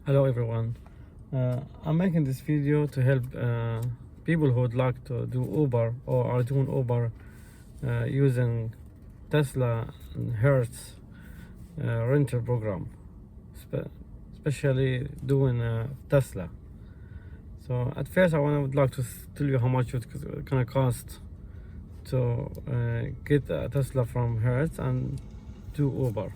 Hello everyone. I'm making this video to help people who would like to do Uber or are doing Uber using Tesla and Hertz rental program, especially doing Tesla. So at first I would like to tell you how much it's gonna cost to get a Tesla from Hertz and do Uber.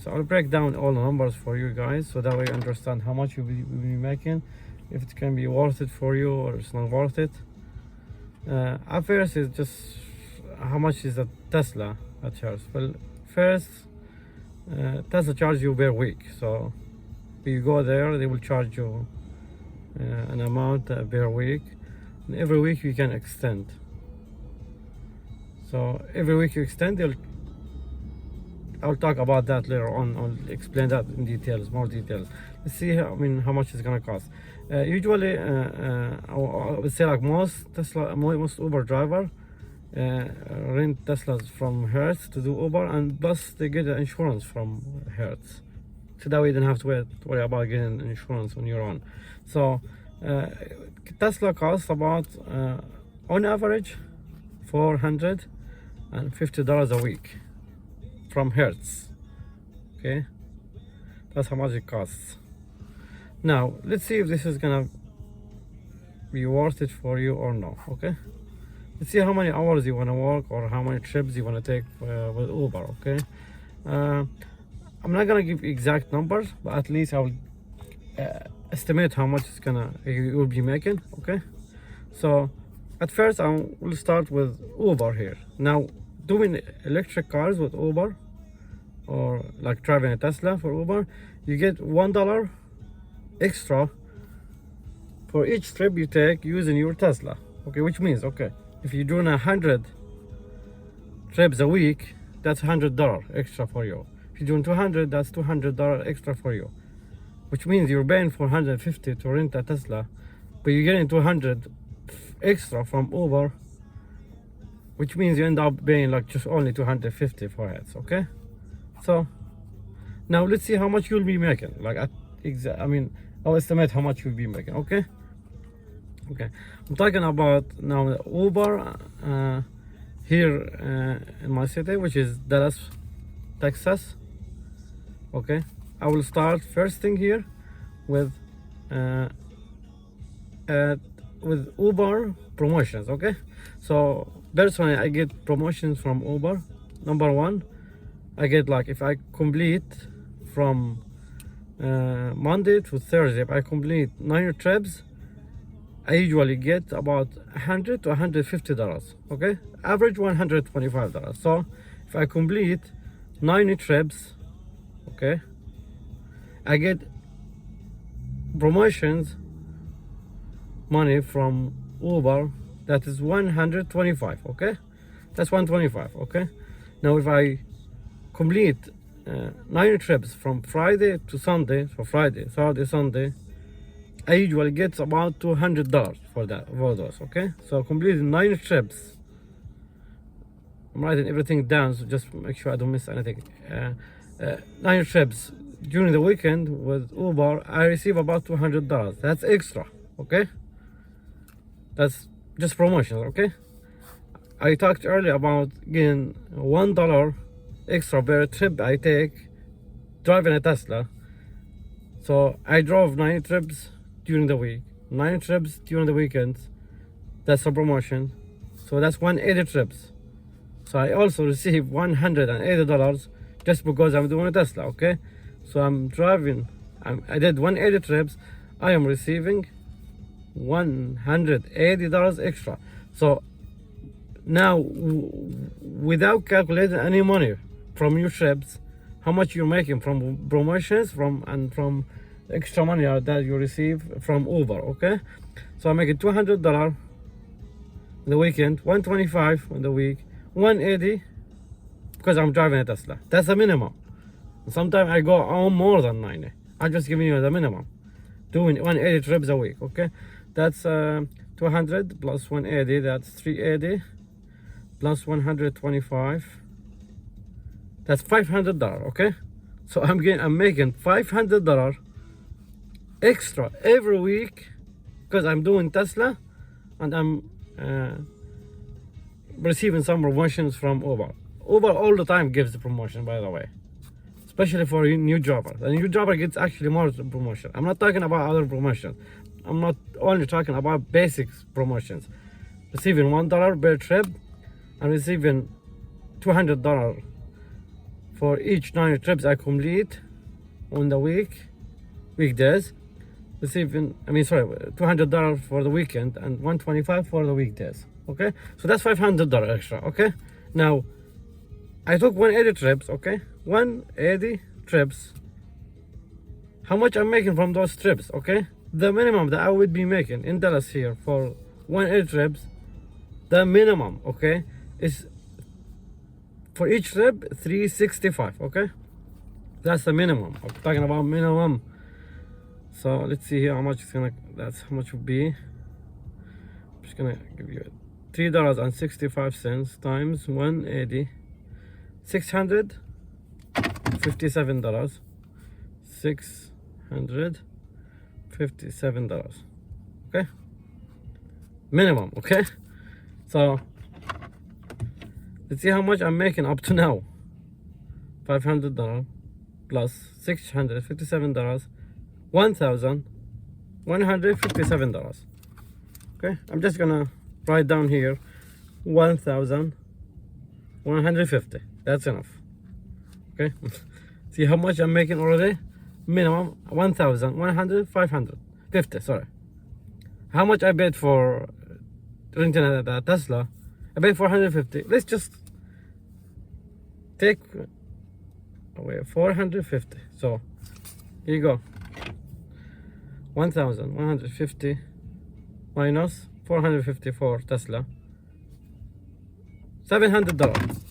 So I'll break down all the numbers for you guys so that way you understand how much you'll be making, if it can be worth it for you or it's not worth it. At first it's just how much is a Tesla at Hertz. Well, first Tesla charge you per week, so you go there, they will charge you an amount per week, and every week you can extend. So every week you extend, I'll talk about that later on. I'll explain that in details, more details. Let's see how much it's gonna cost. Usually, I would say like most Uber driver rent Teslas from Hertz to do Uber, and plus they get the insurance from Hertz. So that way you don't have to worry about getting insurance on your own. So Tesla costs about, on average, $450 a week from Hertz. Okay, that's how much it costs. Now let's see if this is gonna be worth it for you or no. Okay, let's see how many hours you want to work or how many trips you want to take with Uber. Okay, I'm not gonna give exact numbers, but at least I will estimate how much you will be making. Okay, so at first I will start with Uber here. Now, doing electric cars with Uber, or like driving a Tesla for Uber, you get $1 extra for each trip you take using your Tesla. Okay, which means, okay, if you're doing 100 trips a week, that's $100 extra for you. If you're doing 200, that's $200 extra for you, which means you're paying $450 to rent a Tesla, but you're getting 200 extra from Uber, which means you end up paying like just only 250 for it. Okay, so now let's see how much you'll be making. Like I'll estimate how much you'll be making. Okay, I'm talking about now Uber here in my city, which is Dallas, Texas. Okay, I will start first thing here with Uber promotions. Okay, so personally I get promotions from Uber. Number one, I get, like, if I complete from Monday to Thursday, if I complete 9 trips, I usually get about $100 to $150. Okay, average $125. So if I complete 9 trips, okay, I get promotions money from Uber, that is 125. Okay, that's 125. Okay, now if I complete 9 trips from Friday to Sunday, so Friday, Saturday, Sunday, I usually get about $200 for those. Okay, so completing 9 trips, I'm writing everything down, so just make sure I don't miss anything. 9 trips during the weekend with Uber, I receive about $200. That's extra. Okay, that's just promotions. Okay, I talked earlier about getting $1 extra per trip I take driving a Tesla. So I drove 9 trips during the week, 9 trips during the weekends. That's a promotion, so that's 180 trips. So I also receive $180 just because I'm doing a Tesla. Okay, so I'm driving, I did 180 trips, I am receiving $180 extra. So now, without calculating any money from your trips, how much you're making from promotions from extra money that you receive from Uber. Okay, so I'm making $200 in the weekend, $125 in the week, $180 because I'm driving a Tesla. That's the minimum. Sometimes I go on more than 90. I'm just giving you the minimum, doing 180 trips a week. Okay, that's 200 plus 180, that's 380 plus 125, that's $500. Okay, so I'm making $500 extra every week because I'm doing Tesla and I'm receiving some promotions from Uber. Uber all the time gives the promotion, by the way, especially for new drivers. A new driver gets actually more promotion. I'm not talking about other promotions. I'm not only talking about basics promotions. Receiving $1 per trip and receiving $200 for each 9 trips I complete on the weekdays. Receiving, $200 for the weekend and $125 for the weekdays. Okay, so that's $500 extra. Okay, now I took 180 trips. Okay, 180 trips. How much I'm making from those trips? Okay, the minimum that I would be making in Dallas here for 180 trips, the minimum, okay, is for each trip $365. Okay, that's the minimum. I'm talking about minimum. So let's see here how much that's how much would be. I'm just gonna give you $3.65 times 180, $657. $657. Okay, minimum. Okay, so let's see how much I'm making up to now. $500 plus $657, $1,157. Okay, I'm just gonna write down here 1,150. That's enough. Okay, see how much I'm making already. Minimum 1,150. Sorry, how much I paid for renting a Tesla? I paid $450. Let's just take away $450. So here you go. 1,150 minus 450 for Tesla. $700.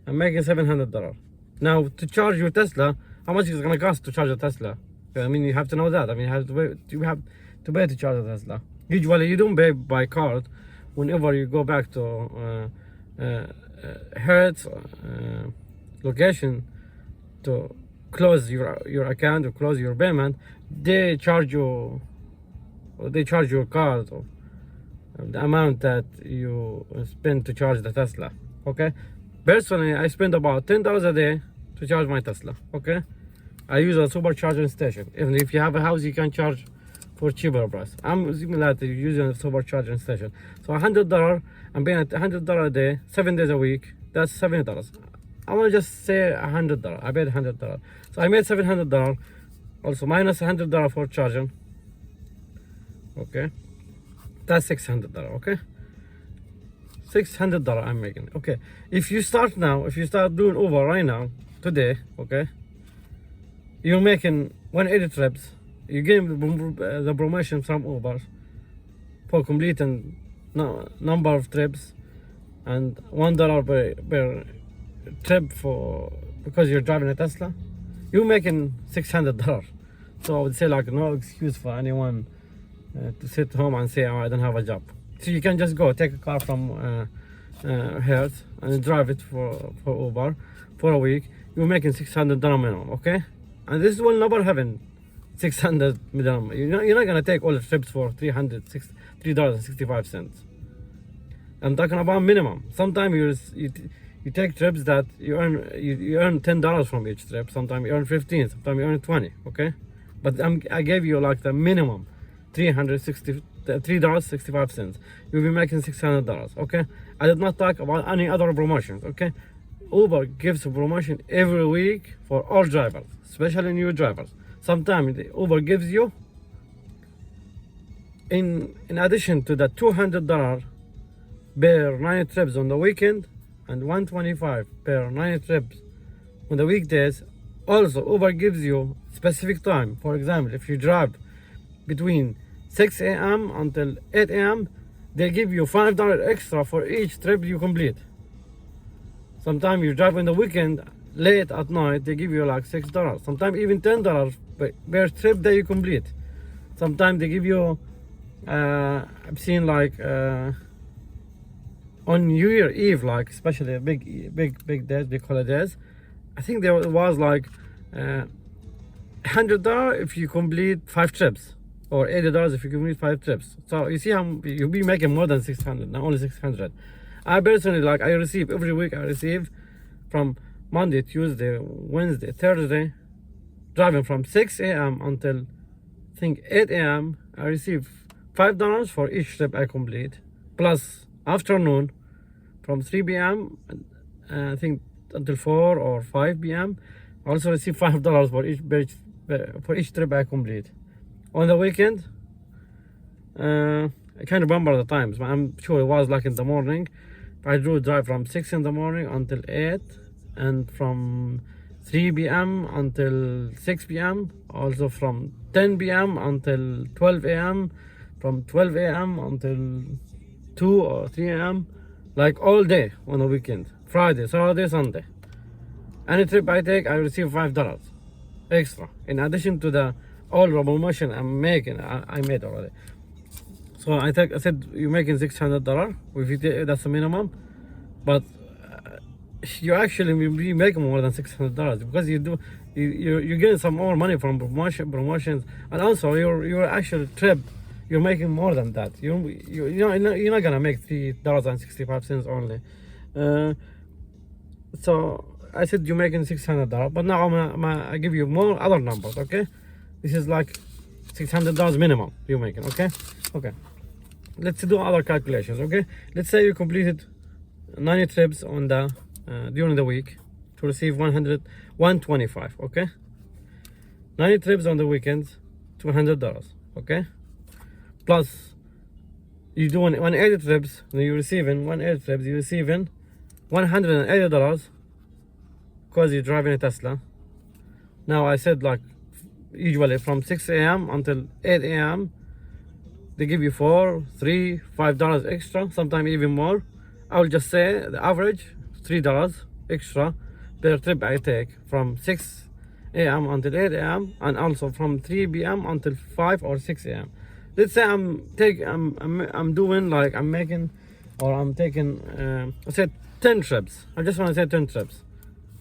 I'm making $700. Now to charge your Tesla, how much is it gonna cost to charge a Tesla? I mean, you have to know that. I mean, you have to pay to charge a Tesla. Usually, you don't pay by card. Whenever you go back to Hertz location to close your account or close your payment, they charge your card or the amount that you spend to charge the Tesla. Okay, personally, I spend about $10 a day to charge my Tesla. Okay, I use a supercharging station. Even if you have a house, you can charge for cheaper price. I'm assuming that you're using a supercharging station. So $100, I'm paying $100 a day, 7 days a week. That's $70. I want to just say $100. I paid $100. So I made $700. Also minus $100 for charging. Okay, that's $600. Okay, $600 I'm making. Okay, if you start doing Uber right now, today, okay, you're making 180 trips. You get the promotion from Uber for completing number of trips and $1 per trip because you're driving a Tesla. You're making $600. So I would say like no excuse for anyone to sit home and say, oh, I don't have a job. So you can just go take a car from Hertz and drive it for Uber for a week. You're making $600 minimum. Okay, and this will never happen. $600 minimum. You're not gonna take all the trips for $3.65. I'm talking about minimum. Sometimes you take trips that you earn $10 from each trip. Sometimes you earn 15. Sometimes you earn 20. Okay, but I gave you like the minimum $3.65. You'll be making $600. Okay, I did not talk about any other promotions. Okay, Uber gives a promotion every week for all drivers, especially new drivers. Sometimes Uber gives you, in addition to the $200 per 9 trips on the weekend and $125 per 9 trips on the weekdays. Also, Uber gives you specific time. For example, if you drive between 6 a.m. until 8 a.m., they give you $5 extra for each trip you complete. Sometimes you drive on the weekend late at night, they give you like $6. Sometimes even $10 per trip that you complete. Sometimes they give you I've seen like on New Year Eve, like especially big days, big holidays. I think there was like $100 if you complete 5 trips, or $80 if you complete 5 trips. So you see how you'll be making more than 600, not only 600. I personally, like, I receive every week. I receive from Monday, Tuesday, Wednesday, Thursday, driving from 6 a.m. until I think 8 a.m. I receive $5 for each trip I complete, plus afternoon from 3 p.m. I think until 4 or 5 p.m. I also receive $5 for each trip I complete. On the weekend, I can't remember the times, but I'm sure it was like in the morning. I do drive from 6 in the morning until 8, and from 3 p.m. until 6 p.m. Also from 10 p.m. until 12 a.m. From 12 a.m. until 2 or 3 a.m. Like all day on the weekend. Friday, Saturday, Sunday. Any trip I take, I receive $5 extra. In addition to the all the promotion I'm making, I made already. So I said you're making $600. If you take, that's the minimum. But you actually will be making more than $600 because you're getting some more money from promotions, and also your actual trip, you're making more than that. You're not gonna make $3.65 only. So I said you're making $600, but now I give you more other numbers. Okay, this is like $600 minimum you're making. Okay. Let's do other calculations. Okay, let's say you completed 90 trips on the during the week to receive 125. Okay, 90 trips on the weekends, $200. Okay, plus you doing 180 trips, and you're receiving 180 trips, you're receiving $180 because you're driving a Tesla. Now I said, like, usually from 6 a.m. until 8 a.m. they give you $4, $3, $5 extra, sometimes even more. I will just say the average $3 extra per trip I take from 6 a.m. until 8 a.m. and also from 3 p.m. until 5 or 6 a.m. Let's say I'm taking I said 10 trips. I just want to say 10 trips,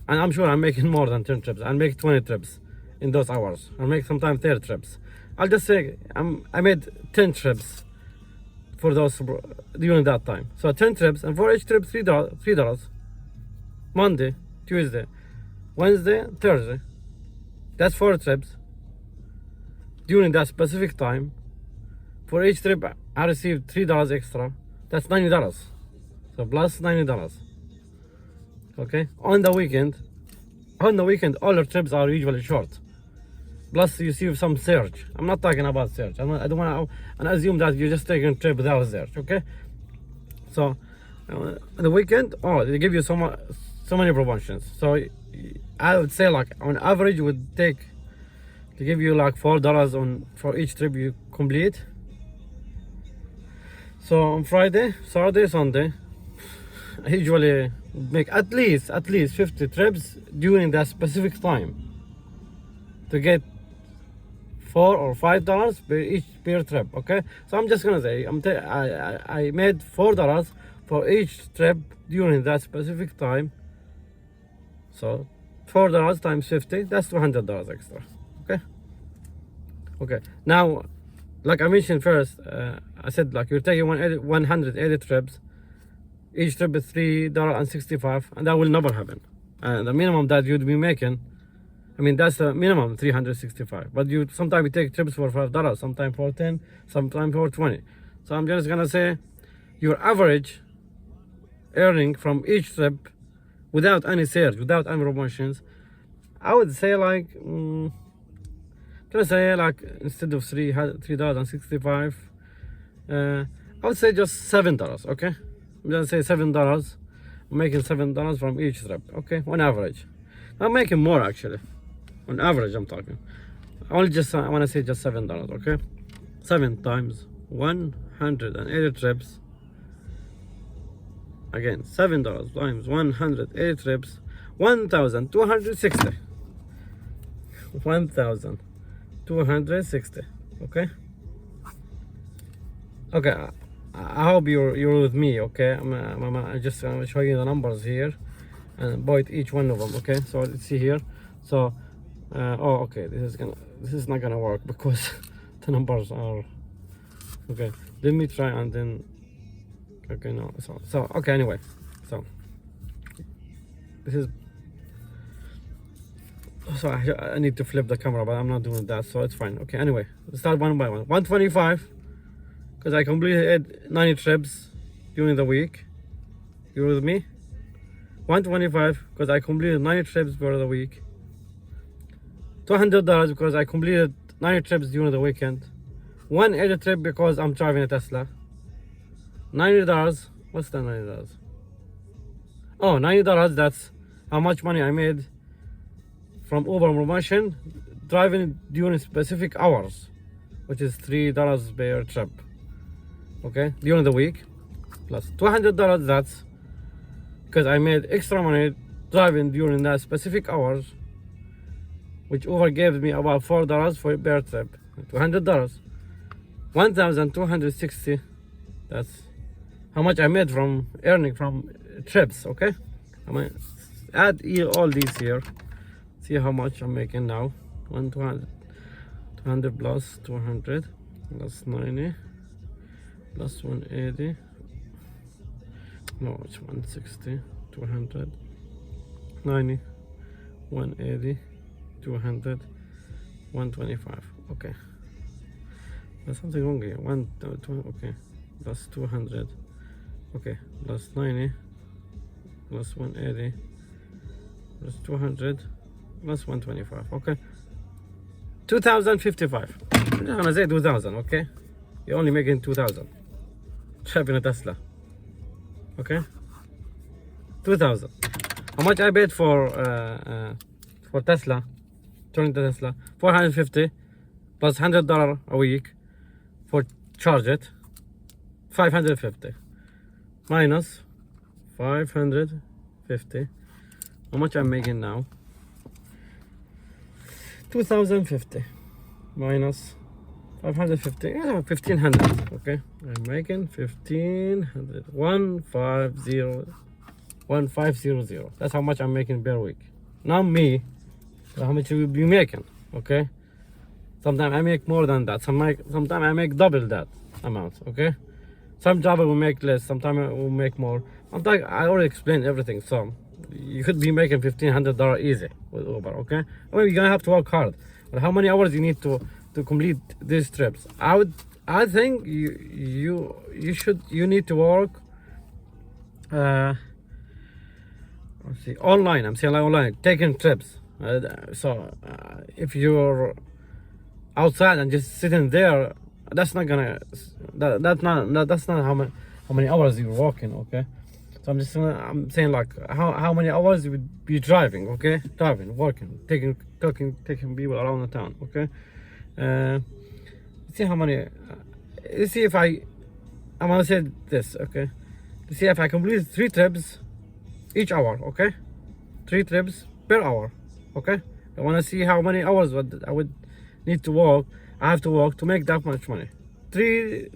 and I'm sure I'm making more than 10 trips. I'll make 20 trips in those hours. I'll make sometimes 30 trips. I'll just say I made 10 trips for those during that time. So 10 trips, and for each trip $3. Monday, Tuesday, Wednesday, Thursday. That's 4 trips during that specific time. For each trip I received $3 extra. That's $90. So plus $90. Okay. On the weekend, all your trips are usually short. Plus you see some surge. I'm not talking about surge. I don't want to assume that you're just taking a trip without surge. Okay. So on the weekend, they give you so many promotions. So I would say, like, on average would take to give you like $4 for each trip you complete. So on Friday, Saturday, Sunday, I usually make at least 50 trips during that specific time to get $4 or $5 per trip. Okay, so I'm just gonna say I made $4 for each trip during that specific time. So $4 times 50, that's $200 extra. Okay. Now, like I mentioned first, I said, like, you're taking 180 trips. Each trip is $3.65, and that will never happen. And the minimum that you'd be making, that's the minimum, $365. But sometimes you take trips for $5, sometimes for 10, sometimes for 20. So I'm just gonna say your average earning from each trip, without any sales, without any promotions, I would say, like, instead of $3.65, I would say just $7. Okay, I'm gonna say $7. I'm making $7 from each trip. Okay, on average. I'm making more, actually. On average, I'm talking. I want to say just $7. Okay, 7 times 180 trips. Again, $7 times 180 trips, 1,260. 1,260. Okay. I hope you're with me. Okay. I'm just show you the numbers here and avoid each one of them. Okay. So let's see here. So Oh, okay. This is not gonna work because the numbers are okay. Let me try and then. Okay, no. So okay. Anyway, so this is. So I need to flip the camera, but I'm not doing that, so it's fine. Okay. Anyway, let's start one by one. 125, because I completed 90 trips during the week. You with me? 125 because I completed 90 trips for the week. $200 because I completed 90 trips during the weekend. 180 trip because I'm driving a Tesla. $90. What's that $90? Oh, $90. That's how much money I made from Uber promotion driving during specific hours, which is $3 per trip. Okay, during the week. Plus $200. That's because I made extra money driving during that specific hours, which Uber gave me about $4 for per trip. $200. 1,260. That's how much I made from earning from trips. Okay, I mean, add all these here. See how much I'm making now. 200 plus 200 plus 90 plus 180. No, it's 160, 200, 90, 180, 200, 125. Okay. There's something wrong here. Okay. Plus 200. Okay. Plus 90. Plus 180. Plus 200. Plus 125. Okay. 2,055. I'm not gonna say 2,000. Okay. You're only making 2,000. Driving a Tesla. Okay. 2,000. How much I paid for Tesla? Turning the Tesla. 450 plus $100 a week for charge it. 550 minus 550. How much I'm making now? 2,050 minus 550. Yeah, 1,500. Okay, I'm making 1,500. 1,500. That's how much I'm making per week. Not me. So how much you will be making? Okay. Sometimes I make more than that. Sometimes I make double that amount. Okay. Some job will make less. Sometimes I will make more. Sometimes I already explained everything. So you could be making $1,500 easy with Uber. Okay. I mean, you're gonna have to work hard. But how many hours you need to complete these trips? I think you need to work. Let's see, online. I'm saying like online, taking trips. If you're outside and just sitting there, that's not how many hours you're walking. Okay, so I'm saying like how many hours you would be driving. Okay, driving, working, taking people around the town. Okay, let's see how many. Let's see if I'm gonna say this. Okay, let's see if I complete 3 trips each hour. Okay, 3 trips per hour. Okay, I want to see how many hours I would need to walk. I have to walk to make that much money. $3,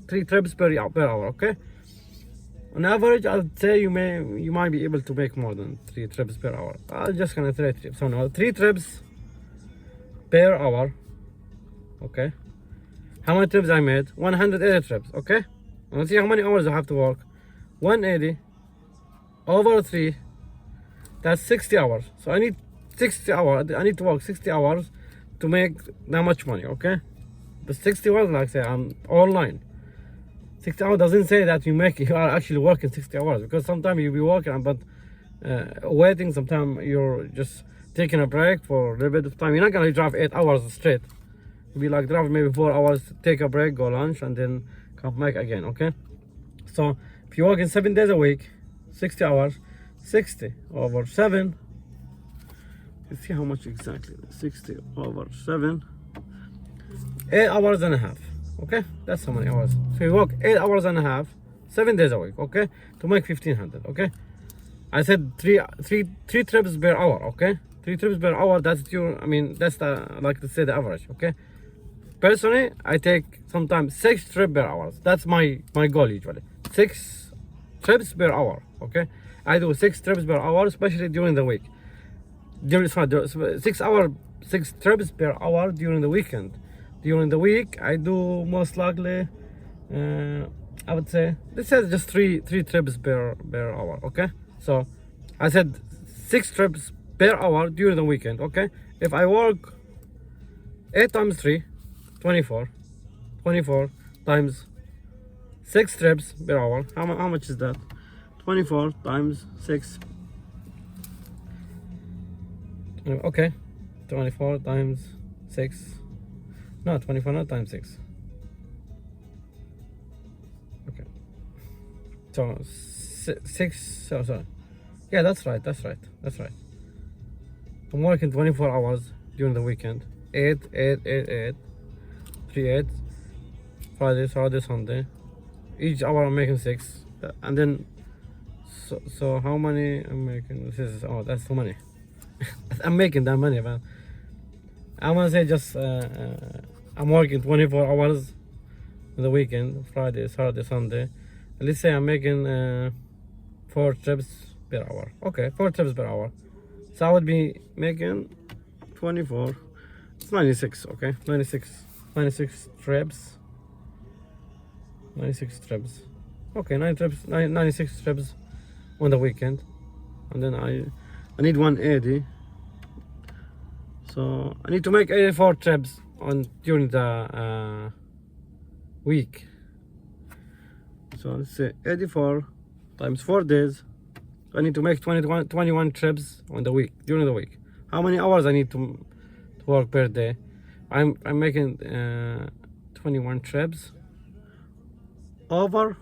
3 trips per hour. Okay, on average, I'd say you might be able to make more than 3 trips per hour. I'm just gonna 3 trips. So now 3 trips per hour. Okay, how many trips I made? 180 trips. Okay, let's see how many hours I have to work. 180 over 3. That's 60 hours. So I need 60 hours. I need to work 60 hours to make that much money. Okay, but 60 hours, like I say, I'm online. 60 hours doesn't say that you are actually working 60 hours, because sometimes you'll be working but waiting. Sometimes you're just taking a break for a little bit of time. You're not gonna drive 8 hours straight. You'll be like driving maybe 4 hours, take a break, go lunch, and then come back again. Okay, so if you work in 7 days a week, 60 hours, 60 over 7. Let's see how much exactly. 60 over 7. 8 hours and a half. Okay, that's how many hours. So you work 8 hours and a half, 7 days a week. Okay, to make 1,500. Okay, I said three trips per hour. Okay, 3 trips per hour. That's that's like to say the average. Okay, personally, I take sometimes 6 trips per hour. That's my goal usually. 6 trips per hour. Okay, I do 6 trips per hour, especially during the week. during 6 hour, 6 trips per hour during the weekend. During the week, I do most likely, I would say, this says just three trips per hour. Okay, so I said 6 trips per hour during the weekend. Okay, if I work 8 times 3, 24, 24 times 6 trips per hour. How much is that? 24 times 6. Okay, 24 times 6. No, 24 not times 6. Okay. So 6. So sorry. Yeah, that's right. I'm working 24 hours during the weekend. 8, 8, 8, 8. 3, 8. Friday, Saturday, Sunday. Each hour I'm making 6. And then, so how many I'm making? This is, oh, that's so many. I'm making that money, man. I want to say just I'm working 24 hours in the weekend, Friday, Saturday, Sunday. Let's say I'm making 4 trips per hour. Okay, 4 trips per hour. So I would be making 24. It's 96. Okay, 96 trips. 96 trips. Okay, 96 trips on the weekend, and then I need 180. So I need to make 84 trips during the week. So let's say 84 times 4 days. I need to make 21 trips on the week, during the week. How many hours I need to work per day? I'm making 21 trips over,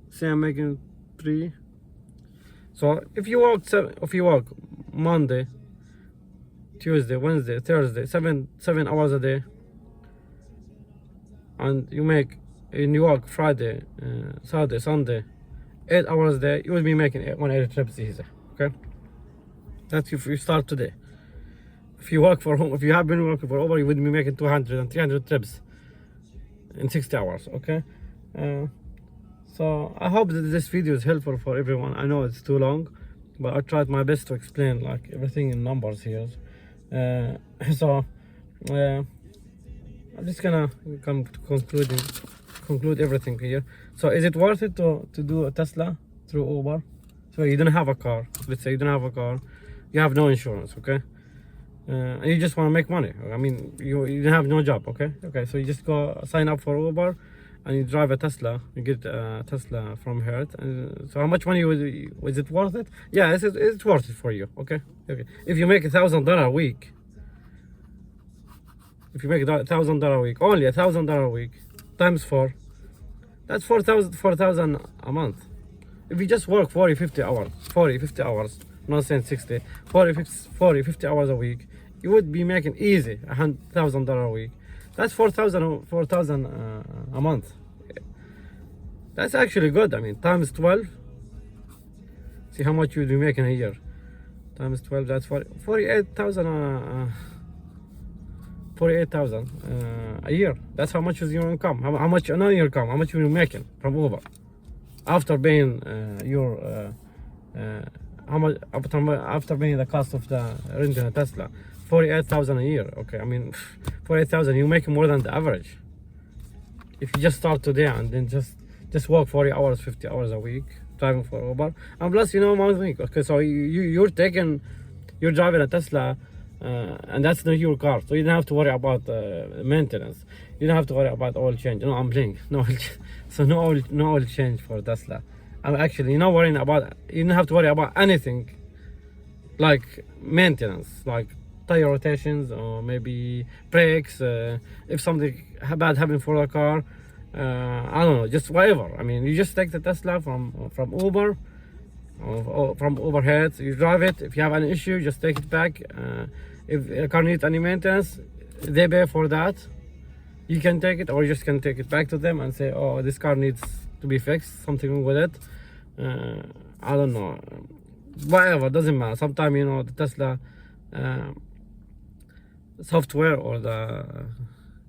say I'm making 3. So if you work Monday, Tuesday, Wednesday, Thursday, 7 hours a day, and you work Friday, Saturday, Sunday, 8 hours a day, you will be making 180 trips easy. Okay, that's if you start today. If you have been working for Uber, you would be making 200 and 300 trips in 60 hours. Okay, so I hope that this video is helpful for everyone. I know it's too long, but I tried my best to explain like everything in numbers here. So I'm just gonna come to conclude everything here. So is it worth it to do a Tesla through Uber? So you don't have a car. Let's say you don't have a car, you have no insurance, okay? And you just want to make money. I mean, you have no job, okay? Okay, so you just go sign up for Uber, and you drive a Tesla. You get a Tesla from Hertz. And so how much money was it worth it? Yeah, it's worth it for you, okay? Okay. If you make $1,000 a week, if you make $1,000 a week, only $1,000 a week, times 4, that's 4,000 a month. If you just work 50 hours, I'm not saying 60, 50 hours a week, you would be making easy $1,000 a week. That's 4,000 a month. That's actually good. I mean, times 12. See how much you'd be making a year. Times 12, that's 48,000. 48,000 a year. That's how much is your income. How much not your income? How much you're making from Uber after paying after paying the cost of the renting a Tesla. 48,000 a year. Okay, I mean 48,000. You make more than the average. If you just start today and then just work 40 hours, 50 hours a week driving for Uber, and plus one thing. Okay, so you're driving a Tesla. And that's not your car, so you don't have to worry about maintenance. You don't have to worry about oil change. No, I'm playing. No oil change for Tesla. I'm actually, you don't have to worry about anything like maintenance, like tire rotations or maybe brakes. If something bad happens for the car, I don't know, just whatever. I mean, you just take the Tesla from Uber. Or from Uber-Hertz, you drive it. If you have an issue, just take it back. If a car needs any maintenance, they pay for that. You can take it, or you just can take it back to them and say, oh, this car needs to be fixed, something wrong with it. I don't know, whatever, doesn't matter. Sometimes the Tesla software or the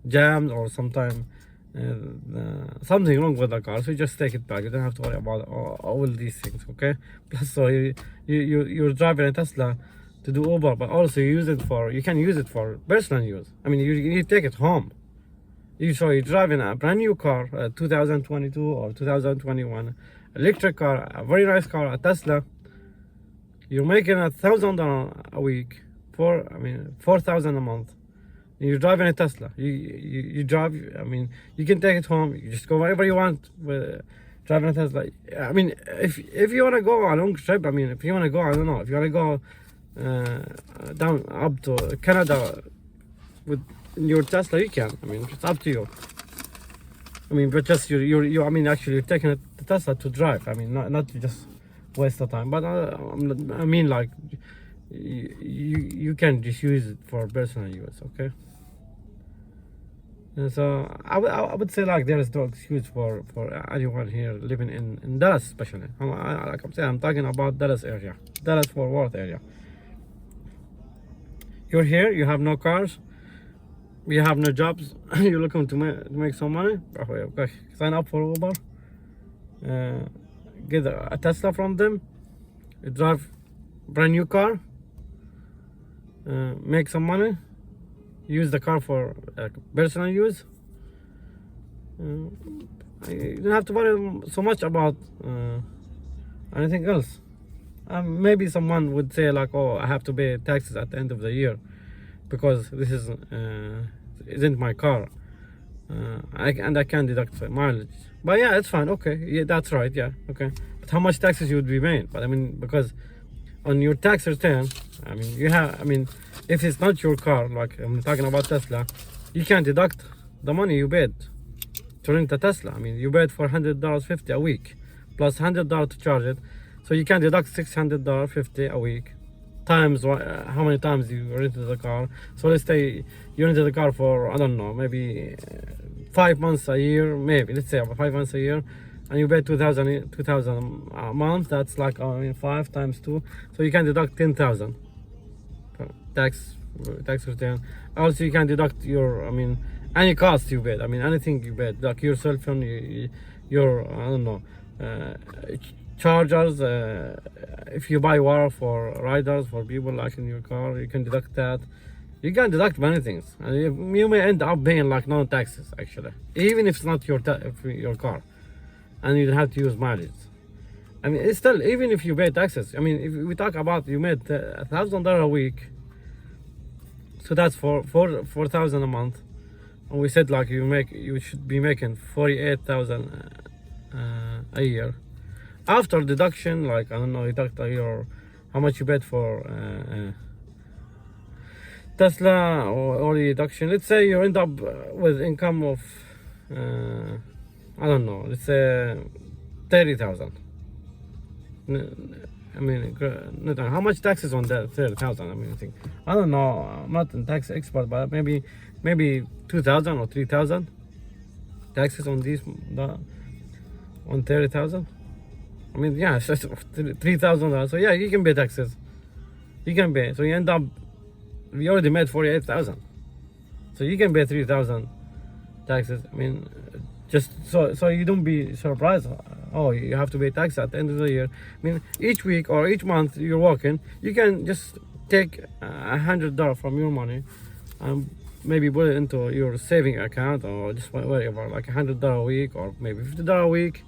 jams, or sometimes something wrong with the car, so you just take it back. You don't have to worry about all these things, okay? Plus, so you're driving a Tesla to do Uber, but also you can use it for personal use. I mean, you take it home. You're driving a brand new car, 2022 or 2021, electric car, a very nice car, a Tesla. You're making $1,000 a week, 4,000 a month. And you're driving a Tesla. You drive. I mean, you can take it home. You just go wherever you want with driving a Tesla. I mean, if you want to go a long trip, I mean, if you want to go, I don't know, if you want to go down up to Canada with your Tesla, you can. I mean, it's up to you. I mean, but just I mean, actually, you're taking the Tesla to drive. I mean, not to just waste the time. But I mean, like, you can just use it for personal use, okay? And so I would say, like, there is no excuse for anyone here living in Dallas, especially. Like I'm saying, I'm talking about Dallas area, Dallas Fort Worth area. You're here, you have no cars, you have no jobs, you're looking to make some money. Okay, sign up for Uber, get a Tesla from them, you drive brand new car, make some money, use the car for personal use. You don't have to worry so much about anything else. Maybe someone would say, like, oh, I have to pay taxes at the end of the year because this isn't my car, and I can deduct mileage. But yeah, it's fine. Okay, yeah, that's right. Yeah, okay. But how much taxes you would be paying? But I mean, because on your tax return, I mean, if it's not your car, like I'm talking about Tesla, you can deduct the money you paid to rent a Tesla. I mean, you paid for $100.50 a week, plus $100 to charge it. So you can deduct $600.50 a week, times how many times you rented the car. So let's say you rented the car for, I don't know, maybe 5 months a year, maybe, let's say 5 months a year, and you pay 2,000 a month. That's like 5 times 2, so you can deduct 10,000 tax return. Also, you can deduct your, I mean, any cost you paid. I mean, anything you paid, like your cell phone, your I don't know, chargers. If you buy water for riders, for people like in your car, you can deduct that. You can deduct many things, and you may end up paying like no taxes actually, even if it's not your car, and you don't have to use mileage. I mean, it's still, even if you pay taxes. I mean, if we talk about you made $1,000 a week, so that's for 4,000 a month, and we said like you should be making 48,000 a year after deduction. Like, I don't know, deduct your how much you paid for Tesla or the deduction. Let's say you end up with income of I don't know, let's say 30,000. I mean, how much taxes on that 30,000? I mean, I don't know. I'm not a tax expert, but maybe 2,000 or 3,000 taxes on on 30,000. I mean, yeah, it's just $3,000. So yeah, you can pay taxes. You can pay. So you end up, we already made 48,000. So you can pay 3,000 taxes. I mean, just so you don't be surprised. Oh, you have to pay tax at the end of the year. I mean, each week or each month you're working, you can just take $100 from your money and maybe put it into your saving account, or just whatever, like $100 a week or maybe $50 a week.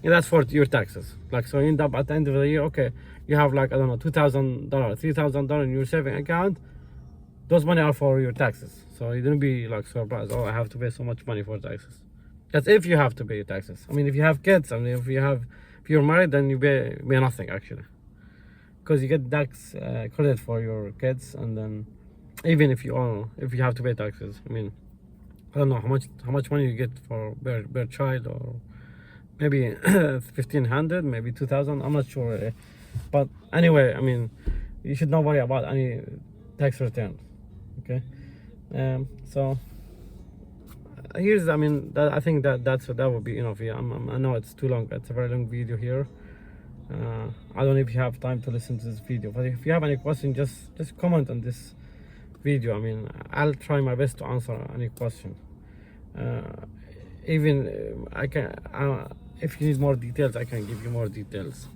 And that's for your taxes. Like, so you end up at the end of the year, okay, you have like, I don't know, $2,000, $3,000 in your saving account. Those money are for your taxes. So you don't be like surprised, oh, I have to pay so much money for taxes. That's if you have to pay taxes. I mean, if you have kids, I mean, if you're married, then you pay nothing actually, because you get tax credit for your kids, and then even if you have to pay taxes, I mean, I don't know how much money you get for per child, or maybe 1,500, maybe 2,000. I'm not sure, but anyway, I mean, you should not worry about any tax returns. Okay, so. Here's, I mean, I think that would be enough. Yeah, I know it's too long. It's a very long video here. I don't know if you have time to listen to this video, but if you have any question, just comment on this video. I mean, I'll try my best to answer any question. Even I can, if you need more details, I can give you more details.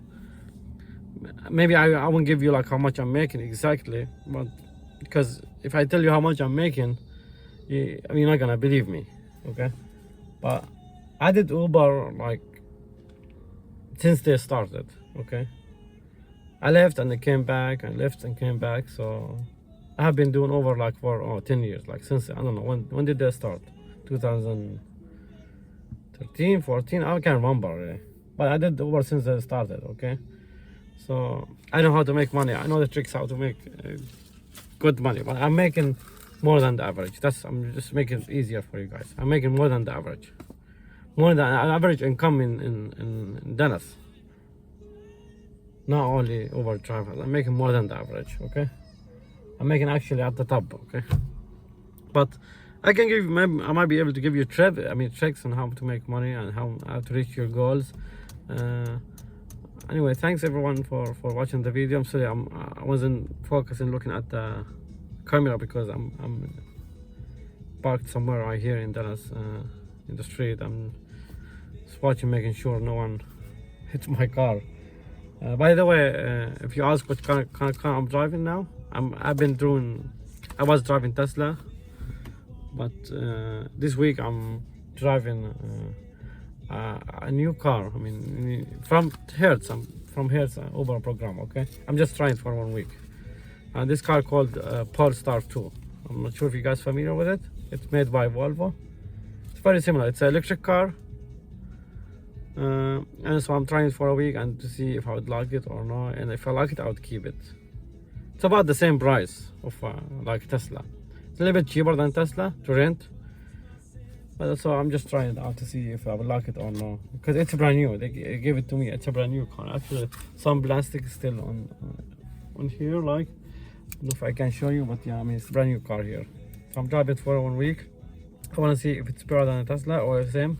maybe I won't give you like how much I'm making exactly, but because if I tell you how much I'm making, you're not gonna believe me, okay? But I did Uber like since they started, okay? I left and I came back, I left and came back, so I have been doing Uber like for 10 years, like since, I don't know, when did they start? 2013, 14, I can't remember really. But I did Uber since they started, okay? So I know how to make money. I know the tricks how to make good money, but I'm making more than the average. I'm just making it easier for you guys. I'm making more than the average, more than average income in Dallas. Not only Uber drivers. I'm making more than the average. Okay, I'm making actually at the top. Okay, but I can give you. Maybe I might be able to give you tricks on how to make money and how to reach your goals. Anyway, thanks everyone for watching the video. I'm sorry I wasn't focusing looking at the camera because I'm parked somewhere right here in Dallas in the street. I'm just watching, making sure no one hits my car. By the way, if you ask what kind of car I'm driving now, I was driving Tesla, but this week I'm driving a new car. I mean, from Hertz. I'm from Hertz Uber program. Okay, I'm just trying for 1 week. And this car called Polestar 2. I'm not sure if you guys are familiar with it. It's made by Volvo. It's very similar. It's an electric car. And so I'm trying it for a week and to see if I would like it or not. And if I like it, I would keep it. It's about the same price of like Tesla. It's a little bit cheaper than Tesla to rent. But so I'm just trying it out to see if I would like it or not. Because it's brand new. They gave it to me. It's a brand new car. Actually, some plastic is still on here. Like, I don't know if I can show you, but yeah, I mean it's a brand new car here. So I'm driving it for 1 week. I want to see if it's better than a Tesla or the same.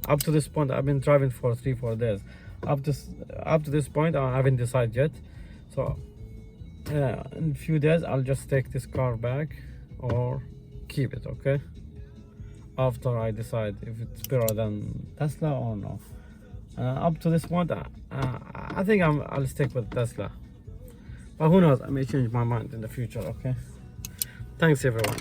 Up to this point, I've been driving for 3-4 days. Up to this point, I haven't decided yet. So in a few days, I'll just take this car back or keep it. Okay. After I decide if it's better than Tesla or no. Up to this point, I think I'll stick with Tesla. But who knows? I may change my mind in the future. Okay. Thanks everyone.